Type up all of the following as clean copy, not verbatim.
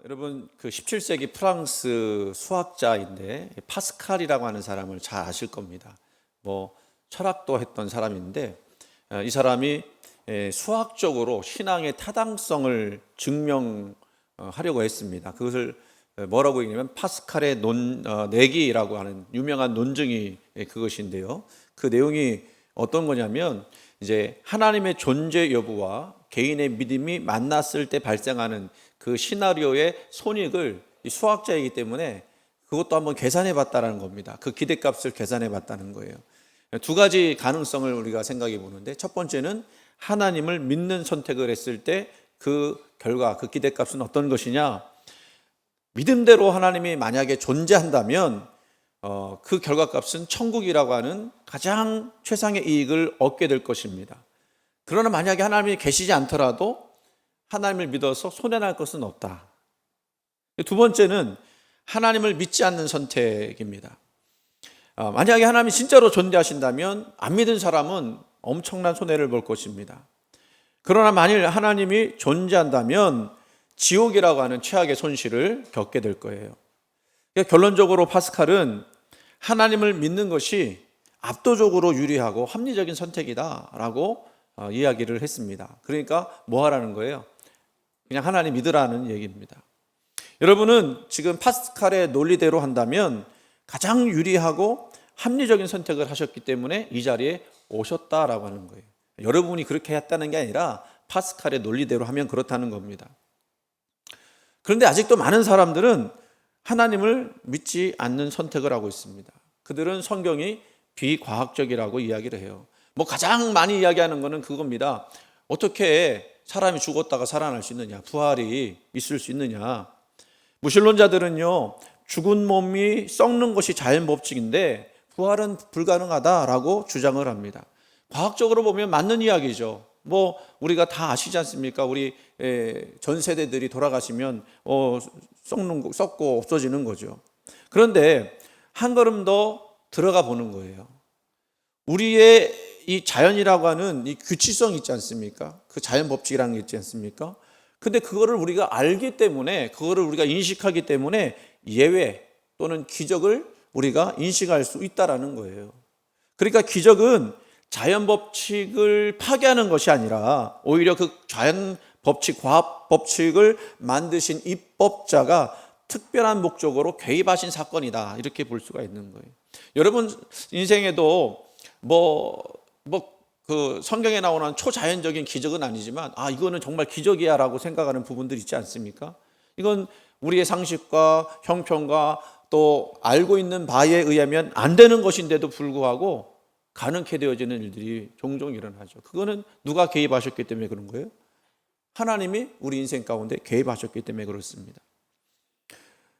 여러분, 그 17세기 프랑스 수학자인데 파스칼이라고 하는 사람을 잘 아실 겁니다. 뭐 철학도 했던 사람인데 이 사람이 수학적으로 신앙의 타당성을 증명하려고 했습니다. 그것을 뭐라고 얘기하냐면 파스칼의 내기라고 하는 유명한 논증이 그것인데요. 그 내용이 어떤 거냐면 이제 하나님의 존재 여부와 개인의 믿음이 만났을 때 발생하는 그 시나리오의 손익을 이 수학자이기 때문에 그것도 한번 계산해 봤다는 겁니다. 그 기대값을 계산해 봤다는 거예요. 두 가지 가능성을 우리가 생각해 보는데, 첫 번째는 하나님을 믿는 선택을 했을 때 그 결과, 그 기대값은 어떤 것이냐. 믿음대로 하나님이 만약에 존재한다면 그 결과값은 천국이라고 하는 가장 최상의 이익을 얻게 될 것입니다. 그러나 만약에 하나님이 계시지 않더라도 하나님을 믿어서 손해날 것은 없다. 두 번째는 하나님을 믿지 않는 선택입니다. 만약에 하나님이 진짜로 존재하신다면 안 믿은 사람은 엄청난 손해를 볼 것입니다. 그러나 만일 하나님이 존재한다면 지옥이라고 하는 최악의 손실을 겪게 될 거예요. 그러니까 결론적으로 파스칼은 하나님을 믿는 것이 압도적으로 유리하고 합리적인 선택이다라고 이야기를 했습니다. 그러니까 뭐 하라는 거예요? 그냥 하나님 믿으라는 얘기입니다. 여러분은 지금 파스칼의 논리대로 한다면 가장 유리하고 합리적인 선택을 하셨기 때문에 이 자리에 오셨다라고 하는 거예요. 여러분이 그렇게 했다는 게 아니라 파스칼의 논리대로 하면 그렇다는 겁니다. 그런데 아직도 많은 사람들은 하나님을 믿지 않는 선택을 하고 있습니다. 그들은 성경이 비과학적이라고 이야기를 해요. 뭐 가장 많이 이야기하는 것은 그겁니다. 어떻게 사람이 죽었다가 살아날 수 있느냐, 부활이 있을 수 있느냐. 무신론자들은요, 죽은 몸이 썩는 것이 자연 법칙인데 부활은 불가능하다라고 주장을 합니다. 과학적으로 보면 맞는 이야기죠. 뭐 우리가 다 아시지 않습니까? 우리 전 세대들이 돌아가시면 썩고 없어지는 거죠. 그런데 한 걸음 더 들어가 보는 거예요. 우리의 이 자연이라고 하는 이 규칙성이 있지 않습니까? 그 자연 법칙이라는 게 있지 않습니까? 근데 그거를 우리가 알기 때문에, 그거를 우리가 인식하기 때문에 예외 또는 기적을 우리가 인식할 수 있다라는 거예요. 그러니까 기적은 자연 법칙을 파괴하는 것이 아니라 오히려 그 자연 법칙, 과학 법칙을 만드신 입법자가 특별한 목적으로 개입하신 사건이다, 이렇게 볼 수가 있는 거예요. 여러분 인생에도 그 성경에 나오는 초자연적인 기적은 아니지만 이거는 정말 기적이야라고 생각하는 부분들 있지 않습니까? 이건 우리의 상식과 형편과 또 알고 있는 바에 의하면 안 되는 것인데도 불구하고 가능케 되어지는 일들이 종종 일어나죠. 그거는 누가 개입하셨기 때문에 그런 거예요? 하나님이 우리 인생 가운데 개입하셨기 때문에 그렇습니다.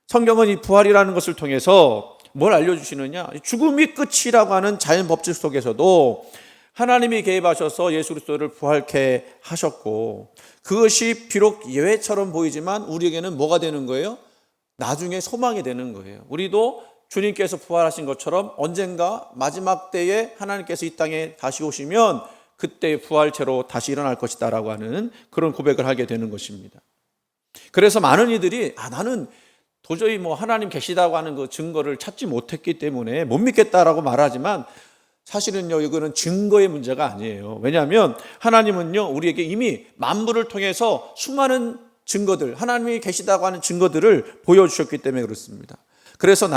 성경은 이 부활이라는 것을 통해서 뭘 알려주시느냐? 죽음이 끝이라고 하는 자연 법칙 속에서도 하나님이 개입하셔서 예수 그리스도를 부활케 하셨고, 그것이 비록 예외처럼 보이지만 우리에게는 뭐가 되는 거예요? 나중에 소망이 되는 거예요. 우리도 주님께서 부활하신 것처럼 언젠가 마지막 때에 하나님께서 이 땅에 다시 오시면 그때 부활체로 다시 일어날 것이다 라고 하는 그런 고백을 하게 되는 것입니다. 그래서 많은 이들이 나는 도저히 하나님 계시다고 하는 그 증거를 찾지 못했기 때문에 못 믿겠다라고 말하지만 사실은요, 이거는 증거의 문제가 아니에요. 왜냐하면 하나님은요, 우리에게 이미 만물을 통해서 수많은 증거들, 하나님이 계시다고 하는 증거들을 보여주셨기 때문에 그렇습니다. 그래서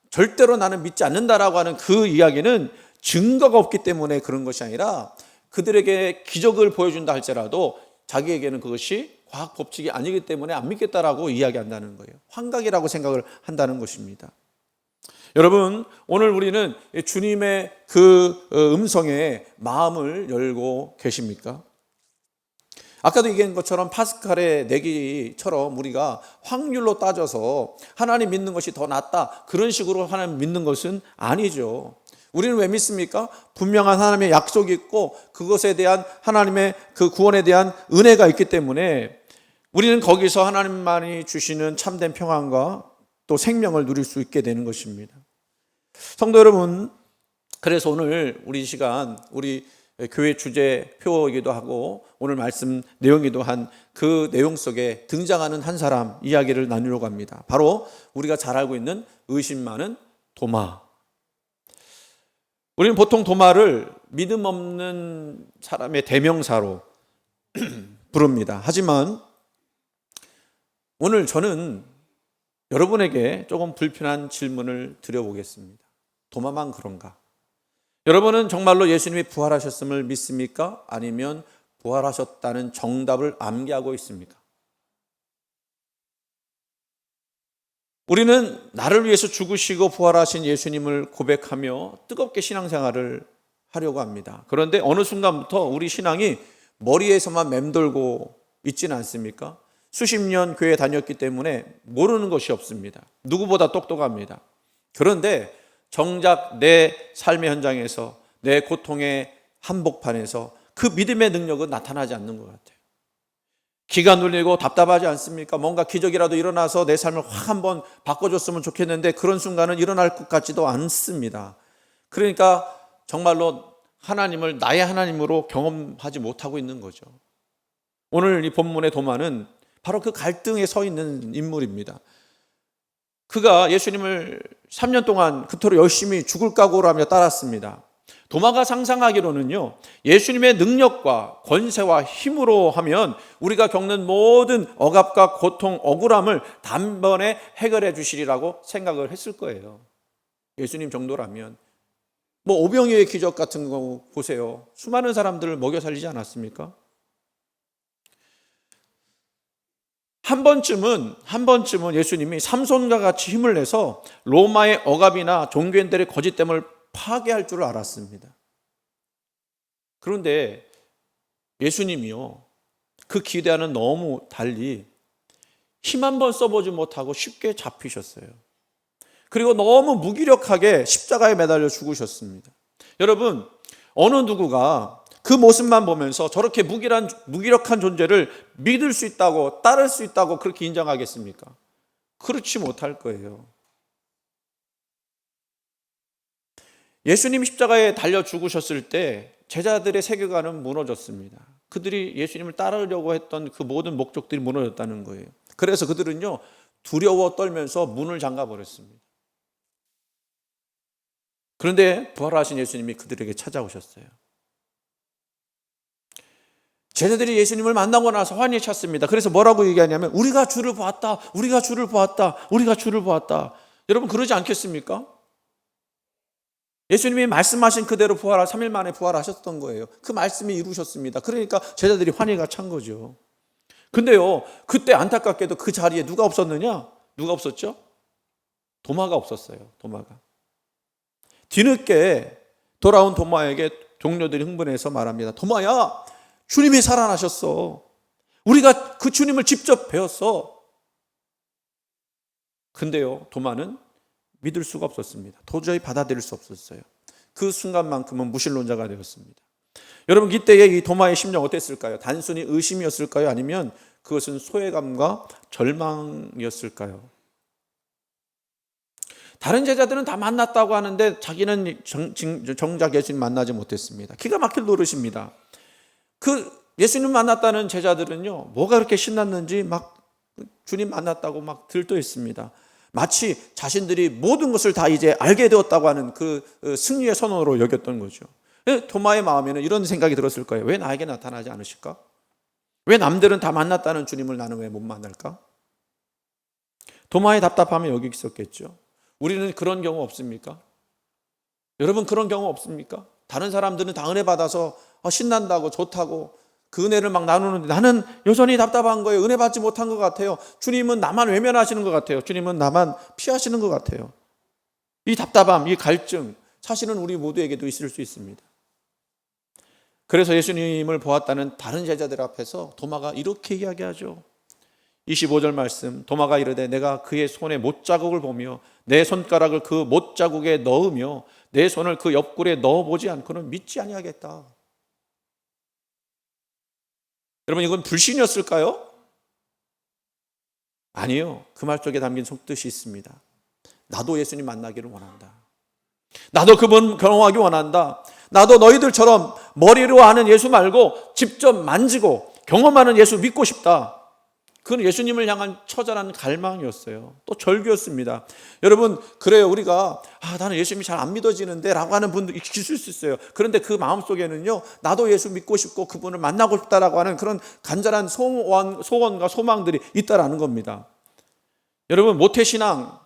절대로 나는 믿지 않는다라고 하는 그 이야기는 증거가 없기 때문에 그런 것이 아니라 그들에게 기적을 보여준다 할지라도 자기에게는 그것이 과학 법칙이 아니기 때문에 안 믿겠다라고 이야기한다는 거예요. 환각이라고 생각을 한다는 것입니다. 여러분, 오늘 우리는 주님의 그 음성에 마음을 열고 계십니까? 아까도 얘기한 것처럼 파스칼의 내기처럼 우리가 확률로 따져서 하나님 믿는 것이 더 낫다, 그런 식으로 하나님 믿는 것은 아니죠. 우리는 왜 믿습니까? 분명한 하나님의 약속이 있고 그것에 대한 하나님의 그 구원에 대한 은혜가 있기 때문에 우리는 거기서 하나님만이 주시는 참된 평안과 또 생명을 누릴 수 있게 되는 것입니다. 성도 여러분, 그래서 오늘 우리 시간, 우리 교회 주제표이기도 하고 오늘 말씀 내용이기도 한 그 내용 속에 등장하는 한 사람 이야기를 나누려고 합니다. 바로 우리가 잘 알고 있는 의심 많은 도마. 우리는 보통 도마를 믿음 없는 사람의 대명사로 부릅니다. 하지만 오늘 저는 여러분에게 조금 불편한 질문을 드려보겠습니다. 도마만 그런가? 여러분은 정말로 예수님이 부활하셨음을 믿습니까? 아니면 부활하셨다는 정답을 암기하고 있습니까? 우리는 나를 위해서 죽으시고 부활하신 예수님을 고백하며 뜨겁게 신앙생활을 하려고 합니다. 그런데 어느 순간부터 우리 신앙이 머리에서만 맴돌고 있지는 않습니까? 수십 년 교회 다녔기 때문에 모르는 것이 없습니다. 누구보다 똑똑합니다. 그런데 정작 내 삶의 현장에서, 내 고통의 한복판에서 그 믿음의 능력은 나타나지 않는 것 같아요. 기가 눌리고 답답하지 않습니까? 뭔가 기적이라도 일어나서 내 삶을 확 한번 바꿔줬으면 좋겠는데 그런 순간은 일어날 것 같지도 않습니다. 그러니까 정말로 하나님을 나의 하나님으로 경험하지 못하고 있는 거죠. 오늘 이 본문의 도마는 바로 그 갈등에 서 있는 인물입니다. 그가 예수님을 3년 동안 그토록 열심히 죽을 각오로 하며 따랐습니다. 도마가 상상하기로는요, 예수님의 능력과 권세와 힘으로 하면 우리가 겪는 모든 억압과 고통, 억울함을 단번에 해결해 주시리라고 생각을 했을 거예요. 예수님 정도라면. 오병이어의 기적 같은 거 보세요. 수많은 사람들을 먹여 살리지 않았습니까? 한 번쯤은 예수님이 삼손과 같이 힘을 내서 로마의 억압이나 종교인들의 거짓됨을 파괴할 줄 알았습니다. 그런데 예수님이요, 그 기대와는 너무 달리 힘 한번 써보지 못하고 쉽게 잡히셨어요. 그리고 너무 무기력하게 십자가에 매달려 죽으셨습니다. 여러분, 어느 누구가 그 모습만 보면서 저렇게 무기력한 존재를 믿을 수 있다고, 따를 수 있다고 그렇게 인정하겠습니까? 그렇지 못할 거예요. 예수님 십자가에 달려 죽으셨을 때 제자들의 세계관은 무너졌습니다. 그들이 예수님을 따르려고 했던 그 모든 목적들이 무너졌다는 거예요. 그래서 그들은요, 두려워 떨면서 문을 잠가 버렸습니다. 그런데 부활하신 예수님이 그들에게 찾아오셨어요. 제자들이 예수님을 만나고 나서 환히 찼습니다. 그래서 뭐라고 얘기하냐면 우리가 주를 보았다. 우리가 주를 보았다. 우리가 주를 보았다. 여러분 그러지 않겠습니까? 예수님이 말씀하신 그대로 3일 만에 부활하셨던 거예요. 그 말씀이 이루셨습니다. 그러니까 제자들이 환희가 찬 거죠. 근데요, 그때 안타깝게도 그 자리에 누가 없었느냐? 누가 없었죠? 도마가 없었어요. 도마가. 뒤늦게 돌아온 도마에게 동료들이 흥분해서 말합니다. 도마야, 주님이 살아나셨어. 우리가 그 주님을 직접 배웠어. 근데요, 도마는 믿을 수가 없었습니다. 도저히 받아들일 수 없었어요. 그 순간만큼은 무신론자가 되었습니다. 여러분, 이때의 이 도마의 심령 어땠을까요? 단순히 의심이었을까요? 아니면 그것은 소외감과 절망이었을까요? 다른 제자들은 다 만났다고 하는데 자기는 정작 예수님 만나지 못했습니다. 기가 막힐 노릇입니다. 그 예수님 만났다는 제자들은요, 뭐가 그렇게 신났는지 막 주님 만났다고 막 들떠있습니다. 마치 자신들이 모든 것을 다 이제 알게 되었다고 하는 그 승리의 선언으로 여겼던 거죠. 도마의 마음에는 이런 생각이 들었을 거예요. 왜 나에게 나타나지 않으실까? 왜 남들은 다 만났다는 주님을 나는 왜 못 만날까? 도마의 답답함이 여기 있었겠죠. 우리는 그런 경우 없습니까? 여러분 그런 경우 없습니까? 다른 사람들은 다 은혜 받아서 신난다고 좋다고 그 은혜를 막 나누는데 나는 여전히 답답한 거예요. 은혜 받지 못한 것 같아요. 주님은 나만 외면하시는 것 같아요. 주님은 나만 피하시는 것 같아요. 이 답답함, 이 갈증 사실은 우리 모두에게도 있을 수 있습니다. 그래서 예수님을 보았다는 다른 제자들 앞에서 도마가 이렇게 이야기하죠. 25절 말씀, 도마가 이르되 내가 그의 손에 못자국을 보며 내 손가락을 그 못자국에 넣으며 내 손을 그 옆구리에 넣어보지 않고는 믿지 아니하겠다. 여러분 이건 불신이었을까요? 아니요. 그 말 속에 담긴 속뜻이 있습니다. 나도 예수님 만나기를 원한다. 나도 그분 경험하기 원한다. 나도 너희들처럼 머리로 아는 예수 말고 직접 만지고 경험하는 예수 믿고 싶다. 그건 예수님을 향한 처절한 갈망이었어요. 또 절규였습니다. 여러분, 그래요. 우리가 나는 예수님이 잘 안 믿어지는데 라고 하는 분도 있을 수 있어요. 그런데 그 마음속에는요, 나도 예수 믿고 싶고 그분을 만나고 싶다라고 하는 그런 간절한 소원과 소망들이 있다라는 겁니다. 여러분, 모태신앙이신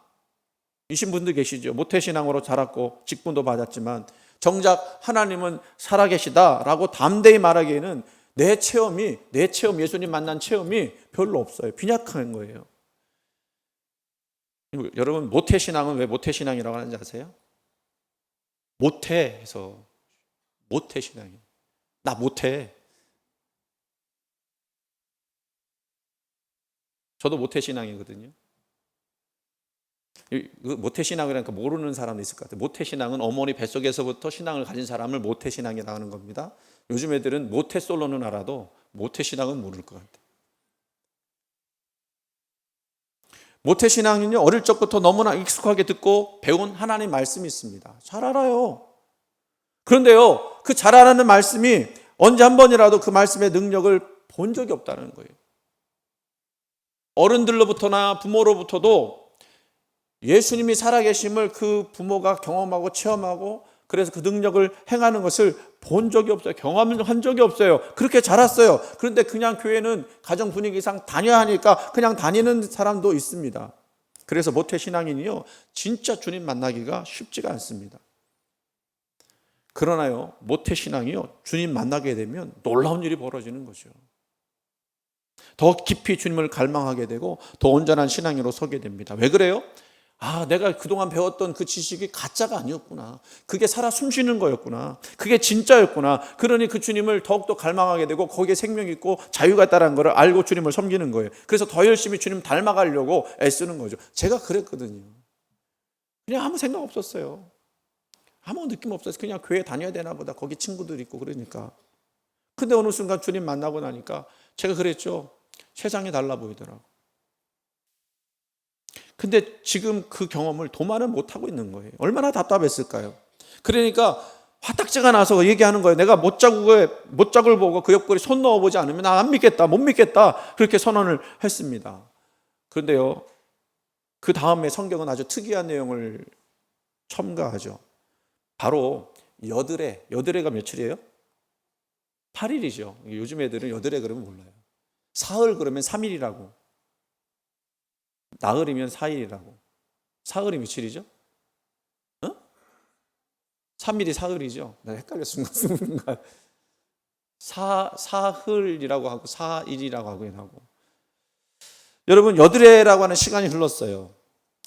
분들 계시죠. 모태신앙으로 자랐고 직분도 받았지만 정작 하나님은 살아계시다라고 담대히 말하기에는 내 체험, 예수님 만난 체험이 별로 없어요. 빈약한 거예요. 여러분, 모태신앙은 왜 모태신앙이라고 하는지 아세요? 모태해서 모태신앙이에요. 나 못해. 저도 모태신앙이거든요. 모태신앙이라니까 모르는 사람도 있을 것 같아요. 모태신앙은 어머니 뱃속에서부터 신앙을 가진 사람을 모태신앙이라고 하는 겁니다. 요즘 애들은 모태솔로는 알아도 모태신앙은 모를 것 같아요. 모태신앙은요, 어릴 적부터 너무나 익숙하게 듣고 배운 하나님 말씀이 있습니다. 잘 알아요. 그런데요, 그 잘 알아는 말씀이 언제 한 번이라도 그 말씀의 능력을 본 적이 없다는 거예요. 어른들로부터나 부모로부터도 예수님이 살아계심을 그 부모가 경험하고 체험하고 그래서 그 능력을 행하는 것을 본 적이 없어요. 경험한 적이 없어요. 그렇게 자랐어요. 그런데 그냥 교회는 가정 분위기상 다녀야 하니까 그냥 다니는 사람도 있습니다. 그래서 모태신앙인이요, 진짜 주님 만나기가 쉽지가 않습니다. 그러나요, 모태신앙이요, 주님 만나게 되면 놀라운 일이 벌어지는 거죠. 더 깊이 주님을 갈망하게 되고 더 온전한 신앙으로 서게 됩니다. 왜 그래요? 내가 그동안 배웠던 그 지식이 가짜가 아니었구나. 그게 살아 숨쉬는 거였구나. 그게 진짜였구나. 그러니 그 주님을 더욱더 갈망하게 되고 거기에 생명이 있고 자유가 있다는 것을 알고 주님을 섬기는 거예요. 그래서 더 열심히 주님 닮아가려고 애쓰는 거죠. 제가 그랬거든요. 그냥 아무 생각 없었어요. 아무 느낌 없었어요. 그냥 교회 다녀야 되나 보다. 거기 친구들 있고 그러니까. 근데 어느 순간 주님 만나고 나니까 제가 그랬죠. 세상이 달라 보이더라고. 근데 지금 그 경험을 도마는 못하고 있는 거예요. 얼마나 답답했을까요? 그러니까 화딱지가 나서 얘기하는 거예요. 내가 못자국을 보고 그 옆구리 손 넣어보지 않으면 나 안 믿겠다, 못 믿겠다. 그렇게 선언을 했습니다. 그런데요, 그 다음에 성경은 아주 특이한 내용을 첨가하죠. 바로 여드레가 며칠이에요? 8일이죠. 요즘 애들은 여드레 그러면 몰라요. 사흘 그러면 3일이라고. 나흘이면 4일이라고. 사흘이 며칠이죠? 3일이 사흘이죠. 나 헷갈려 순간. 사흘이라고 하고 4일이라고 하고. 여러분, 여드레라고 하는 시간이 흘렀어요.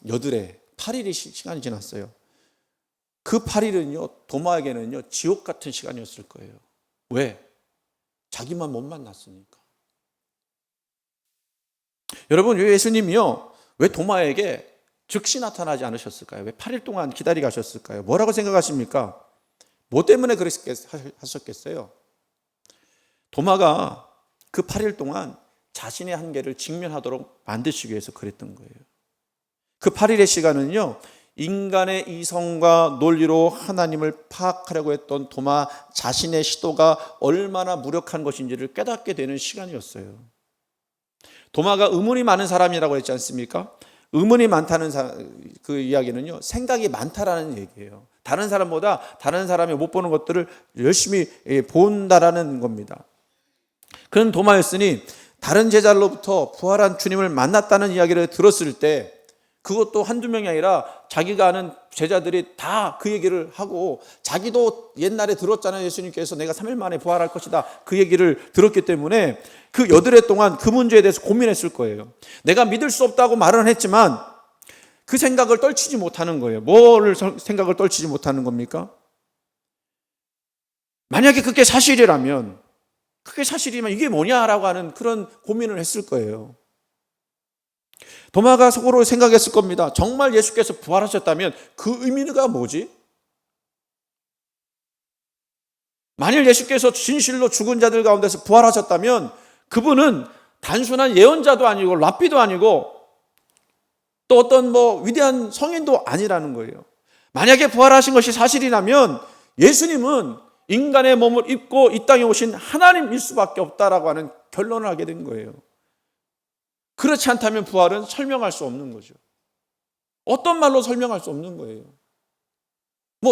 여드레 8일이 시간이 지났어요. 그 8일은요, 도마에게는요, 지옥 같은 시간이었을 거예요. 왜? 자기만 못 만났으니까. 여러분, 예수님이요, 왜 도마에게 즉시 나타나지 않으셨을까요? 왜 8일 동안 기다리게 하셨을까요? 뭐라고 생각하십니까? 뭐 때문에 그렇게 하셨겠어요? 도마가 그 8일 동안 자신의 한계를 직면하도록 만드시기 위해서 그랬던 거예요. 그 8일의 시간은요, 인간의 이성과 논리로 하나님을 파악하려고 했던 도마 자신의 시도가 얼마나 무력한 것인지를 깨닫게 되는 시간이었어요. 도마가 의문이 많은 사람이라고 했지 않습니까? 의문이 많다는 그 이야기는요, 생각이 많다라는 얘기예요. 다른 사람보다 다른 사람이 못 보는 것들을 열심히 본다라는 겁니다. 그런 도마였으니 다른 제자로부터 부활한 주님을 만났다는 이야기를 들었을 때, 그것도 한두 명이 아니라 자기가 아는 제자들이 다 그 얘기를 하고, 자기도 옛날에 들었잖아요. 예수님께서 내가 3일 만에 부활할 것이다. 그 얘기를 들었기 때문에 그 여드레 동안 그 문제에 대해서 고민했을 거예요. 내가 믿을 수 없다고 말은 했지만 그 생각을 떨치지 못하는 거예요. 뭐를 생각을 떨치지 못하는 겁니까? 만약에 그게 사실이라면 이게 뭐냐라고 하는 그런 고민을 했을 거예요. 도마가 속으로 생각했을 겁니다. 정말 예수께서 부활하셨다면 그 의미가 뭐지? 만일 예수께서 진실로 죽은 자들 가운데서 부활하셨다면 그분은 단순한 예언자도 아니고 랍비도 아니고 또 어떤 위대한 성인도 아니라는 거예요. 만약에 부활하신 것이 사실이라면 예수님은 인간의 몸을 입고 이 땅에 오신 하나님일 수밖에 없다라고 하는 결론을 하게 된 거예요. 그렇지 않다면 부활은 설명할 수 없는 거죠. 어떤 말로 설명할 수 없는 거예요.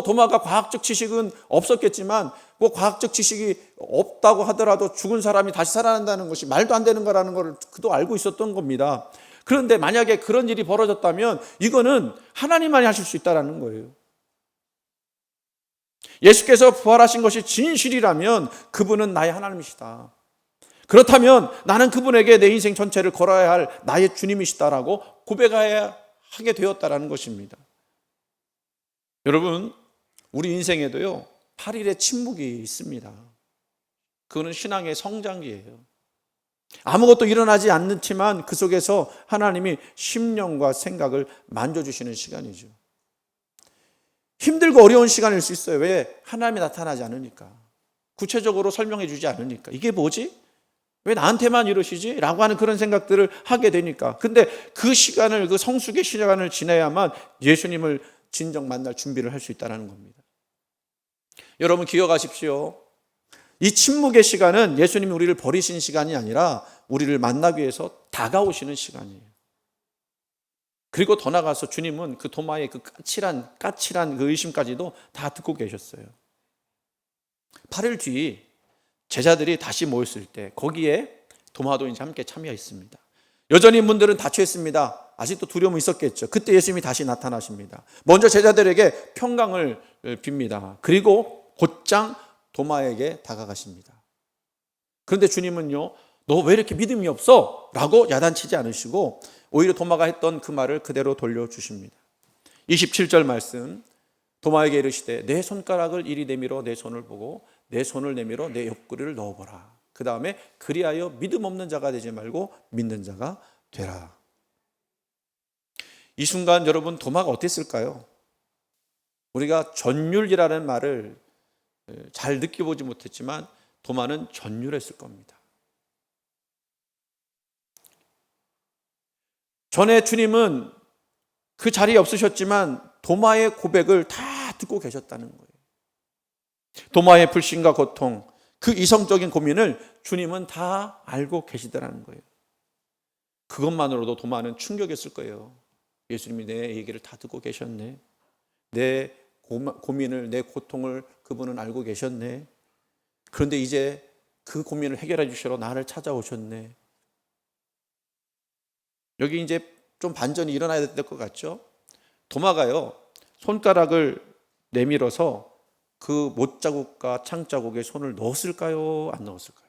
도마가 과학적 지식은 없었겠지만 과학적 지식이 없다고 하더라도 죽은 사람이 다시 살아난다는 것이 말도 안 되는 거라는 걸 그도 알고 있었던 겁니다. 그런데 만약에 그런 일이 벌어졌다면 이거는 하나님만이 하실 수 있다는 거예요. 예수께서 부활하신 것이 진실이라면 그분은 나의 하나님이시다. 그렇다면 나는 그분에게 내 인생 전체를 걸어야 할 나의 주님이시다라고 고백해야 하게 되었다라는 것입니다. 여러분, 우리 인생에도요 8일의 침묵이 있습니다. 그거는 신앙의 성장기예요. 아무것도 일어나지 않지만 그 속에서 하나님이 심령과 생각을 만져주시는 시간이죠. 힘들고 어려운 시간일 수 있어요. 왜? 하나님이 나타나지 않으니까. 구체적으로 설명해 주지 않으니까. 이게 뭐지? 왜 나한테만 이러시지? 라고 하는 그런 생각들을 하게 되니까. 근데 그 시간을, 그 성숙의 시간을 지나야만 예수님을 진정 만날 준비를 할 수 있다는 겁니다. 여러분 기억하십시오. 이 침묵의 시간은 예수님이 우리를 버리신 시간이 아니라 우리를 만나기 위해서 다가오시는 시간이에요. 그리고 더 나가서 주님은 그 도마의 그 까칠한 그 의심까지도 다 듣고 계셨어요. 8일 뒤 제자들이 다시 모였을 때 거기에 도마도 이제 함께 참여했습니다. 여전히 문들은 닫혀 있습니다. 아직도 두려움이 있었겠죠. 그때 예수님이 다시 나타나십니다. 먼저 제자들에게 평강을 빕니다. 그리고 곧장 도마에게 다가가십니다. 그런데 주님은요, 너 왜 이렇게 믿음이 없어? 라고 야단치지 않으시고 오히려 도마가 했던 그 말을 그대로 돌려주십니다. 27절 말씀, 도마에게 이르시되 내 손가락을 이리 내밀어 내 손을 보고 내 손을 내밀어 내 옆구리를 넣어보라. 그 다음에 그리하여 믿음 없는 자가 되지 말고 믿는 자가 되라. 이 순간 여러분 도마가 어땠을까요? 우리가 전율이라는 말을 잘 느껴보지 못했지만 도마는 전율했을 겁니다. 전에 주님은 그 자리에 없으셨지만 도마의 고백을 다 듣고 계셨다는 거예요. 도마의 불신과 고통, 그 이성적인 고민을 주님은 다 알고 계시더라는 거예요. 그것만으로도 도마는 충격이었을 거예요. 예수님이 내 얘기를 다 듣고 계셨네. 내 고민을, 내 고통을 그분은 알고 계셨네. 그런데 이제 그 고민을 해결해 주시러 나를 찾아오셨네. 여기 이제 좀 반전이 일어나야 될 것 같죠? 도마가요, 손가락을 내밀어서 그 못자국과 창자국에 손을 넣었을까요? 안 넣었을까요?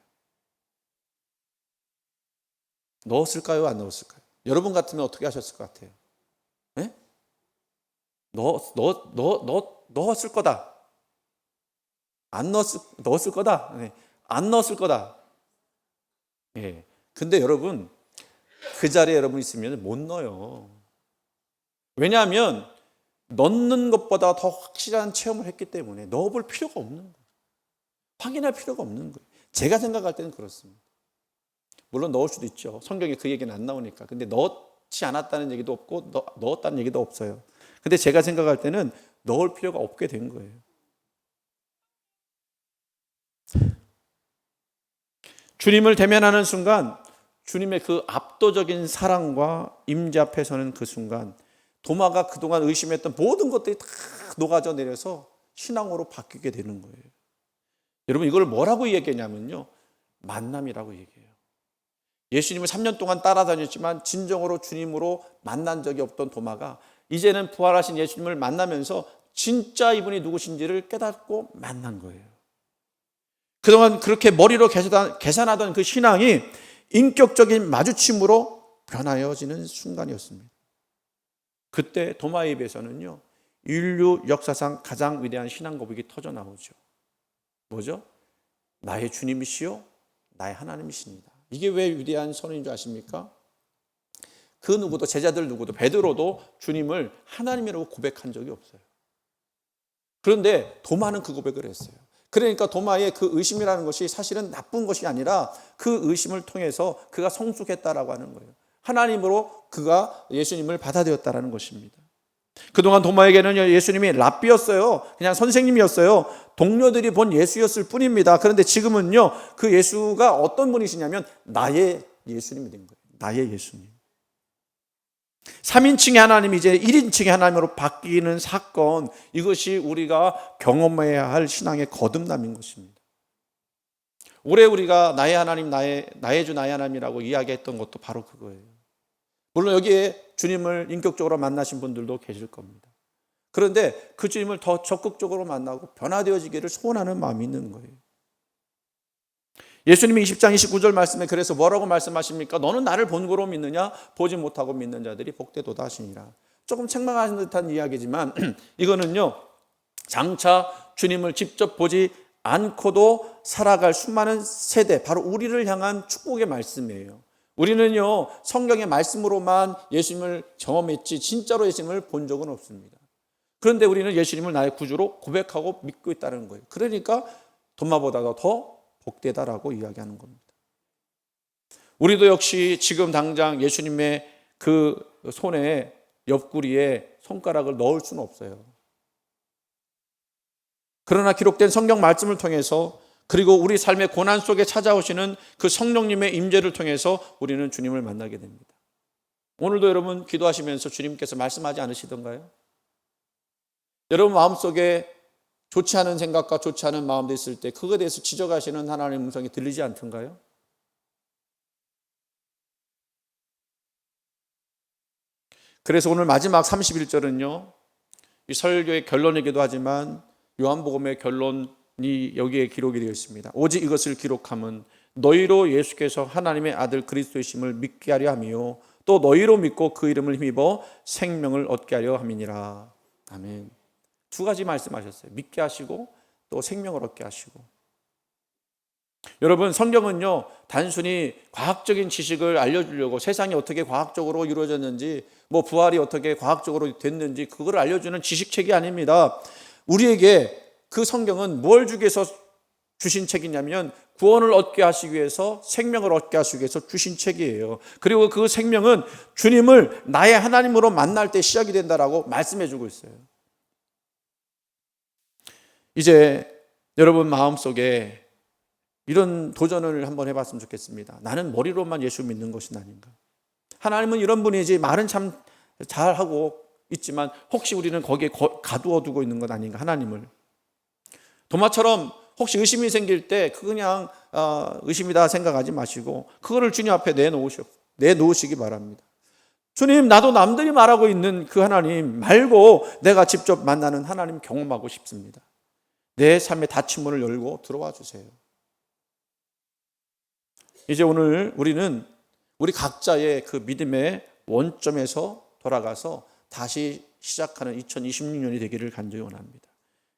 넣었을까요? 안 넣었을까요? 여러분 같으면 어떻게 하셨을 것 같아요? 네? 넣었을 거다. 넣었을 거다. 네. 안 넣었을 거다. 예. 근데 여러분, 그 자리에 여러분 있으면 못 넣어요. 왜냐하면 넣는 것보다 더 확실한 체험을 했기 때문에 넣어볼 필요가 없는 거예요. 확인할 필요가 없는 거예요. 제가 생각할 때는 그렇습니다. 물론 넣을 수도 있죠. 성경에 그 얘기는 안 나오니까. 근데 넣지 않았다는 얘기도 없고 넣었다는 얘기도 없어요. 근데 제가 생각할 때는 넣을 필요가 없게 된 거예요. 주님을 대면하는 순간 주님의 그 압도적인 사랑과 임재 앞에 서는 그 순간 도마가 그동안 의심했던 모든 것들이 다 녹아져 내려서 신앙으로 바뀌게 되는 거예요. 여러분 이걸 뭐라고 얘기하냐면요, 만남이라고 얘기해요. 예수님을 3년 동안 따라다녔지만 진정으로 주님으로 만난 적이 없던 도마가 이제는 부활하신 예수님을 만나면서 진짜 이분이 누구신지를 깨닫고 만난 거예요. 그동안 그렇게 머리로 계산하던 그 신앙이 인격적인 마주침으로 변하여지는 순간이었습니다. 그때 도마의 입에서는요, 인류 역사상 가장 위대한 신앙 고백이 터져 나오죠. 뭐죠? 나의 주님이시요 나의 하나님이십니다. 이게 왜 위대한 선언인 줄 아십니까? 그 누구도, 제자들 누구도, 베드로도 주님을 하나님이라고 고백한 적이 없어요. 그런데 도마는 그 고백을 했어요. 그러니까 도마의 그 의심이라는 것이 사실은 나쁜 것이 아니라 그 의심을 통해서 그가 성숙했다라고 하는 거예요. 하나님으로 그가 예수님을 받아들였다라는 것입니다. 그동안 도마에게는 예수님이 랍비였어요. 그냥 선생님이었어요. 동료들이 본 예수였을 뿐입니다. 그런데 지금은요, 그 예수가 어떤 분이시냐면 나의 예수님이 된 거예요. 나의 예수님. 3인칭의 하나님이 이제 1인칭의 하나님으로 바뀌는 사건, 이것이 우리가 경험해야 할 신앙의 거듭남인 것입니다. 올해 우리가 나의 하나님, 나의 주 나의 하나님이라고 이야기했던 것도 바로 그거예요. 물론 여기에 주님을 인격적으로 만나신 분들도 계실 겁니다. 그런데 그 주님을 더 적극적으로 만나고 변화되어지기를 소원하는 마음이 있는 거예요. 예수님이 20장 29절 말씀에 그래서 뭐라고 말씀하십니까? 너는 나를 본고로 믿느냐? 보지 못하고 믿는 자들이 복되도다 하시니라. 조금 책망하는 듯한 이야기지만 이거는요, 장차 주님을 직접 보지 않고도 살아갈 수많은 세대, 바로 우리를 향한 축복의 말씀이에요. 우리는요, 성경의 말씀으로만 예수님을 경험했지 진짜로 예수님을 본 적은 없습니다. 그런데 우리는 예수님을 나의 구주로 고백하고 믿고 있다는 거예요. 그러니까 도마보다도 더 복되다라고 이야기하는 겁니다. 우리도 역시 지금 당장 예수님의 그 손에 옆구리에 손가락을 넣을 수는 없어요. 그러나 기록된 성경 말씀을 통해서, 그리고 우리 삶의 고난 속에 찾아오시는 그 성령님의 임재를 통해서 우리는 주님을 만나게 됩니다. 오늘도 여러분 기도하시면서 주님께서 말씀하지 않으시던가요? 여러분 마음속에 좋지 않은 생각과 좋지 않은 마음도 있을 때 그거에 대해서 지적하시는 하나님의 음성이 들리지 않던가요? 그래서 오늘 마지막 31절은요, 이 설교의 결론이기도 하지만 요한복음의 결론이 여기에 기록이 되어 있습니다. 오직 이것을 기록함은 너희로 예수께서 하나님의 아들 그리스도이심을 믿게 하려 함이요 또 너희로 믿고 그 이름을 힘입어 생명을 얻게 하려 함이니라. 아멘. 두 가지 말씀하셨어요. 믿게 하시고 또 생명을 얻게 하시고. 여러분, 성경은요, 단순히 과학적인 지식을 알려주려고, 세상이 어떻게 과학적으로 이루어졌는지, 뭐 부활이 어떻게 과학적으로 됐는지 그걸 알려주는 지식책이 아닙니다. 우리에게 그 성경은 뭘 주기 위해서 주신 책이냐면 구원을 얻게 하시기 위해서, 생명을 얻게 하시기 위해서 주신 책이에요. 그리고 그 생명은 주님을 나의 하나님으로 만날 때 시작이 된다라고 말씀해 주고 있어요. 이제 여러분 마음속에 이런 도전을 한번 해봤으면 좋겠습니다. 나는 머리로만 예수 믿는 것이 아닌가? 하나님은 이런 분이지, 말은 참 잘하고 있지만 혹시 우리는 거기에 가두어 두고 있는 것 아닌가? 하나님을. 도마처럼 혹시 의심이 생길 때 그냥 의심이다 생각하지 마시고 그거를 주님 앞에 내놓으시기 바랍니다. 주님, 나도 남들이 말하고 있는 그 하나님 말고 내가 직접 만나는 하나님 경험하고 싶습니다. 내 삶의 닫힌 문을 열고 들어와 주세요. 이제 오늘 우리는 우리 각자의 그 믿음의 원점에서 돌아가서 다시 시작하는 2026년이 되기를 간절히 원합니다.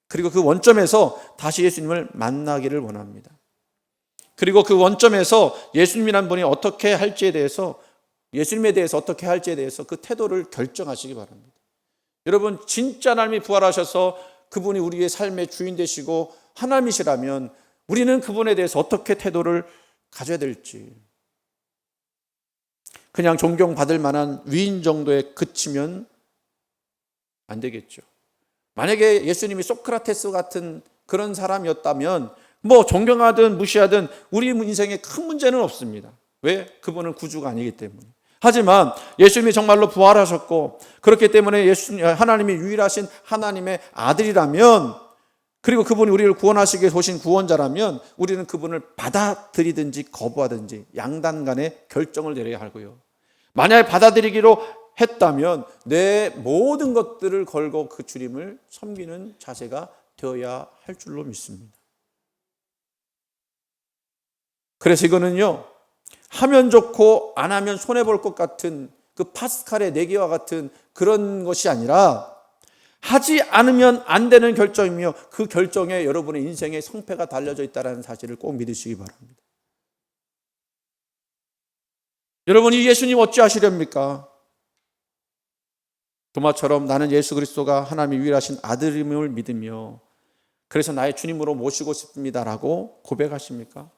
그리고 그 원점에서 다시 예수님을 만나기를 원합니다. 그리고 그 원점에서 예수님이란 분이 어떻게 할지에 대해서, 예수님에 대해서 어떻게 할지에 대해서 그 태도를 결정하시기 바랍니다. 여러분, 진짜 하나님이 부활하셔서 그분이 우리의 삶의 주인 되시고 하나님이시라면 우리는 그분에 대해서 어떻게 태도를 가져야 될지, 그냥 존경받을 만한 위인 정도에 그치면 안 되겠죠. 만약에 예수님이 소크라테스 같은 그런 사람이었다면 뭐 존경하든 무시하든 우리 인생에 큰 문제는 없습니다. 왜? 그분은 구주가 아니기 때문에. 하지만 예수님이 정말로 부활하셨고 그렇기 때문에 하나님이 유일하신 하나님의 아들이라면, 그리고 그분이 우리를 구원하시기 위해 오신 구원자라면 우리는 그분을 받아들이든지 거부하든지 양단 간의 결정을 내려야 하고요. 만약에 받아들이기로 했다면 내 모든 것들을 걸고 그 주님을 섬기는 자세가 되어야 할 줄로 믿습니다. 그래서 이거는요, 하면 좋고 안 하면 손해볼 것 같은 그 파스칼의 내기와 같은 그런 것이 아니라 하지 않으면 안 되는 결정이며 그 결정에 여러분의 인생의 성패가 달려져 있다는 사실을 꼭 믿으시기 바랍니다. 여러분, 이 예수님 어찌하시렵니까? 도마처럼 나는 예수 그리스도가 하나님의 유일하신 아들임을 믿으며 그래서 나의 주님으로 모시고 싶습니다라고 고백하십니까?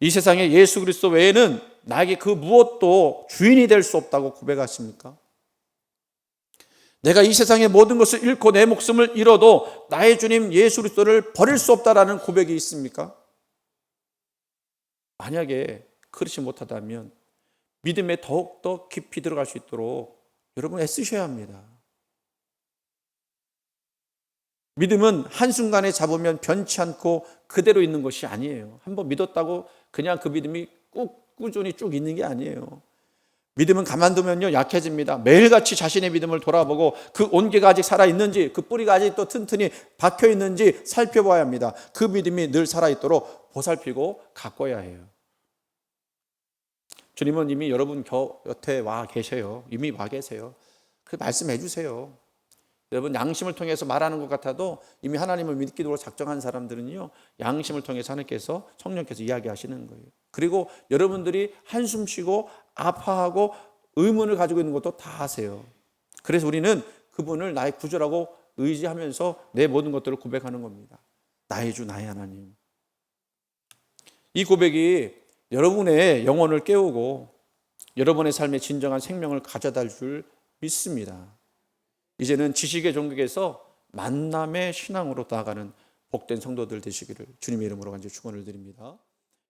이 세상에 예수 그리스도 외에는 나에게 그 무엇도 주인이 될 수 없다고 고백하십니까? 내가 이 세상의 모든 것을 잃고 내 목숨을 잃어도 나의 주님 예수 그리스도를 버릴 수 없다라는 고백이 있습니까? 만약에 그렇지 못하다면 믿음에 더욱더 깊이 들어갈 수 있도록 여러분 애쓰셔야 합니다. 믿음은 한순간에 잡으면 변치 않고 그대로 있는 것이 아니에요. 한번 믿었다고 그냥 그 믿음이 꾸준히 쭉 있는 게 아니에요. 믿음은 가만두면요 약해집니다. 매일같이 자신의 믿음을 돌아보고 그 온기가 아직 살아있는지, 그 뿌리가 아직 또 튼튼히 박혀있는지 살펴봐야 합니다. 그 믿음이 늘 살아있도록 보살피고 가꿔야 해요. 주님은 이미 여러분 곁에 와 계셔요. 이미 와 계세요. 그 말씀해 주세요. 여러분 양심을 통해서 말하는 것 같아도 이미 하나님을 믿기로 작정한 사람들은요 양심을 통해서 하나님께서 성령께서 이야기하시는 거예요. 그리고 여러분들이 한숨 쉬고 아파하고 의문을 가지고 있는 것도 다 아세요. 그래서 우리는 그분을 나의 구주라고 의지하면서 내 모든 것들을 고백하는 겁니다. 나의 주 나의 하나님. 이 고백이 여러분의 영혼을 깨우고 여러분의 삶에 진정한 생명을 가져다 줄 믿습니다. 이제는 지식의 종국에서 만남의 신앙으로 나아가는 복된 성도들 되시기를 주님의 이름으로 간절히 축원을 드립니다.